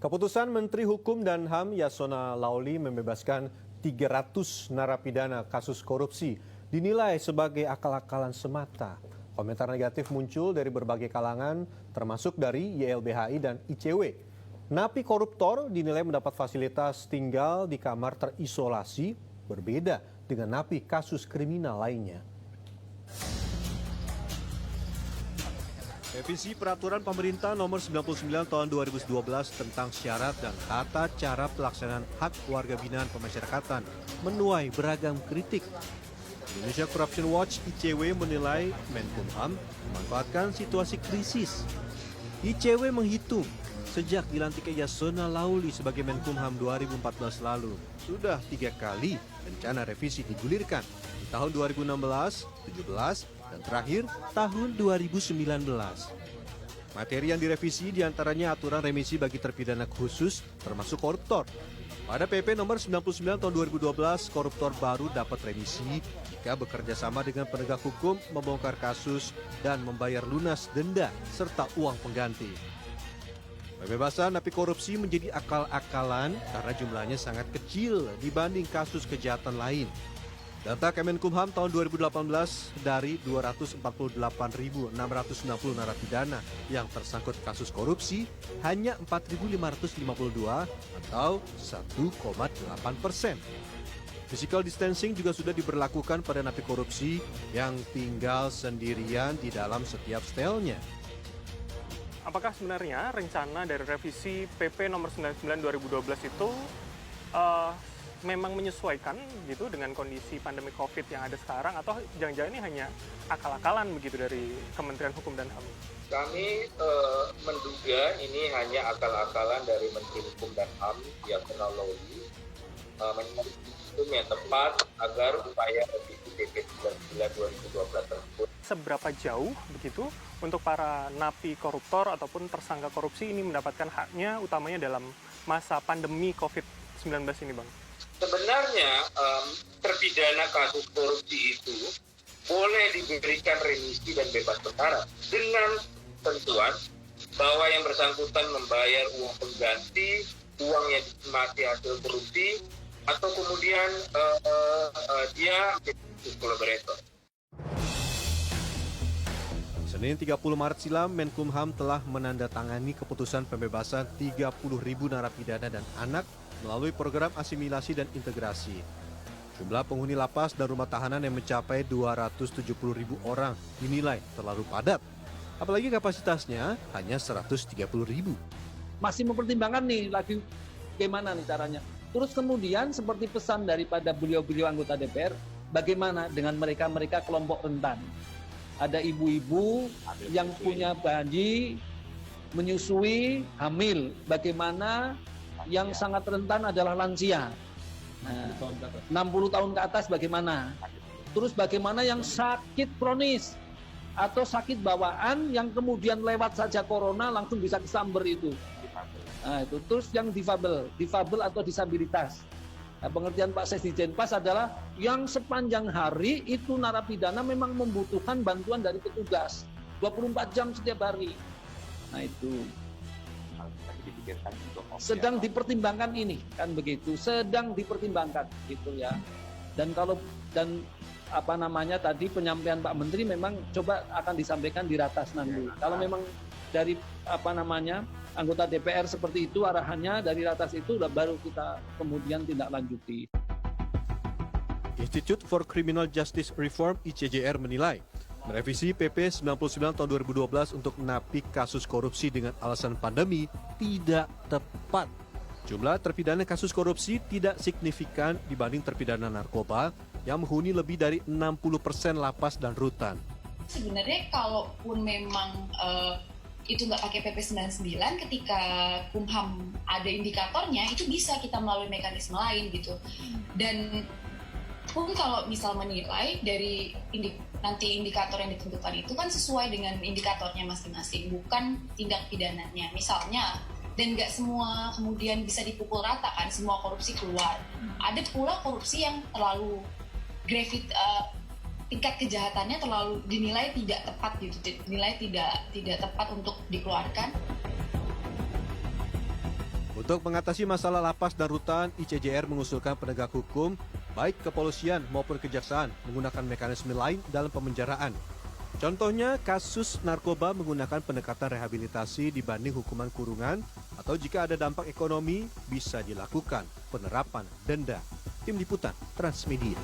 Keputusan Menteri Hukum dan HAM Yasona Laoly membebaskan 300 narapidana kasus korupsi dinilai sebagai akal-akalan semata. Komentar negatif muncul dari berbagai kalangan, termasuk dari YLBHI dan ICW. Napi koruptor dinilai mendapat fasilitas tinggal di kamar terisolasi, berbeda dengan napi kasus kriminal lainnya. Revisi Peraturan Pemerintah Nomor 99 Tahun 2012 tentang syarat dan tata cara pelaksanaan hak warga binaan pemasyarakatan menuai beragam kritik. Indonesia Corruption Watch (ICW) menilai Menkumham memanfaatkan situasi krisis. ICW menghitung sejak dilantiknya Yasona Laoly sebagai Menkumham 2014 lalu, sudah 3 kali rencana revisi digulirkan di tahun 2016, 2017, dan terakhir tahun 2019. Materi yang direvisi diantaranya aturan remisi bagi terpidana khusus termasuk koruptor. Pada PP nomor 99 tahun 2012, koruptor baru dapat remisi jika bekerja sama dengan penegak hukum membongkar kasus dan membayar lunas denda serta uang pengganti. Pembebasan napi korupsi menjadi akal-akalan karena jumlahnya sangat kecil dibanding kasus kejahatan lain. Data Kemenkumham tahun 2018 dari 248.660 narapidana yang tersangkut kasus korupsi hanya 4.552 atau 1,8%. Physical distancing juga sudah diberlakukan pada napi korupsi yang tinggal sendirian di dalam setiap selnya. Apakah sebenarnya rencana dari revisi PP nomor 99 2012 itu memang menyesuaikan gitu dengan kondisi pandemi COVID yang ada sekarang, atau jangan-jangan ini hanya akal-akalan begitu dari Kementerian Hukum dan HAM? Kami menduga ini hanya akal-akalan dari Menteri Hukum dan HAM Yasona Laoly mencari hukum yang tepat agar upaya revisi PP 99 2012 tersebut. Seberapa jauh begitu untuk para napi koruptor ataupun tersangka korupsi ini mendapatkan haknya, utamanya dalam masa pandemi COVID-19 ini, Bang? Sebenarnya terpidana kasus korupsi itu boleh diberikan remisi dan bebas bersyarat dengan ketentuan bahwa yang bersangkutan membayar uang pengganti, uang yang dinikmati hasil korupsi, atau kemudian dia menjadi kolaborator. Senin 30 Maret silam, Menkumham telah menandatangani keputusan pembebasan 30.000 narapidana dan anak melalui program asimilasi dan integrasi. Jumlah penghuni lapas dan rumah tahanan yang mencapai 270.000 orang dinilai terlalu padat. Apalagi kapasitasnya hanya 130.000. Masih mempertimbangkan nih lagi bagaimana nih caranya. Terus kemudian seperti pesan daripada beliau-beliau anggota DPR, bagaimana dengan mereka-mereka kelompok rentan. Ada ibu-ibu yang punya bayi, menyusui, hamil. Bagaimana yang sangat rentan adalah lansia. Nah, 60 tahun ke atas bagaimana? Terus bagaimana yang sakit kronis atau sakit bawaan yang kemudian lewat saja corona langsung bisa kesamber itu. Nah, itu. Terus yang difabel atau disabilitas. Nah, pengertian Pak Sesdijenpas adalah yang sepanjang hari itu narapidana memang membutuhkan bantuan dari petugas 24 jam setiap hari. Nah, itu sedang dipertimbangkan ini, kan begitu, sedang dipertimbangkan gitu ya. Dan apa namanya tadi penyampaian Pak Menteri memang coba akan disampaikan di ratas nanti. Kalau memang dari apa namanya anggota DPR seperti itu arahannya dari ratas itu baru kita kemudian tindak lanjuti. Institute for Criminal Justice Reform (ICJR) menilai merevisi PP 99 tahun 2012 untuk napi kasus korupsi dengan alasan pandemi tidak tepat. Jumlah terpidana kasus korupsi tidak signifikan dibanding terpidana narkoba yang menghuni lebih dari 60% lapas dan rutan. Sebenarnya kalaupun memang itu nggak pakai PP 99, ketika Kumham ada indikatornya, itu bisa kita melalui mekanisme lain gitu. Dan pun kalau misal menilai dari nanti indikator yang ditentukan itu kan sesuai dengan indikatornya masing-masing, bukan tindak pidananya. Misalnya, dan nggak semua kemudian bisa dipukul rata kan, semua korupsi keluar. Ada pula korupsi yang terlalu tingkat kejahatannya terlalu dinilai tidak tepat gitu, dinilai tidak tepat untuk dikeluarkan. Untuk mengatasi masalah lapas dan rutan, ICJR mengusulkan penegak hukum, baik kepolisian maupun kejaksaan, menggunakan mekanisme lain dalam pemenjaraan. Contohnya, kasus narkoba menggunakan pendekatan rehabilitasi dibanding hukuman kurungan, atau jika ada dampak ekonomi, bisa dilakukan penerapan denda. Tim Liputan Transmedia.